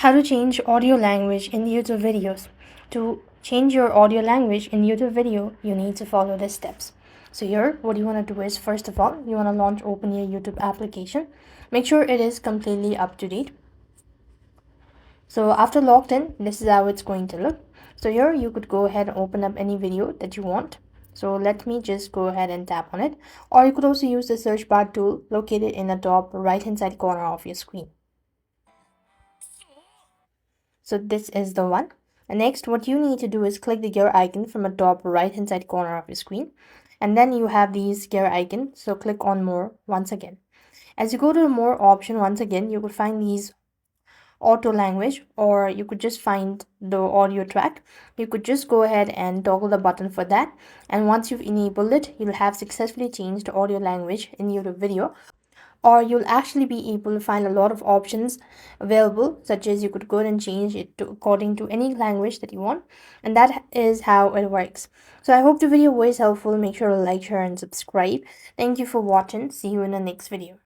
How to change audio language in YouTube videos. To change your audio language in YouTube video, you need to follow the steps. So here, what you want to do is, first of all, you want to open your YouTube application. Make sure it is completely up to date. So after logged in, this is how it's going to look. So here you could go ahead and open up any video that you want. So let me just go ahead and tap on it. Or you could also use the search bar tool located in the top right hand side corner of your screen. So this is the one. And next, what you need to do is click the gear icon from the top right hand side corner of your screen. And then you have these gear icons. So click on more once again. As you go to the more option once again, you will find these auto language, or you could just find the audio track. You could just go ahead and toggle the button for that. And once you've enabled it, you'll have successfully changed the audio language in your video, or you'll actually be able to find a lot of options available, such as you could go and change it to according to any language that you want. And that is how it works. So I hope the video was helpful. Make sure to like, share, and subscribe. Thank you for watching. See you in the next video.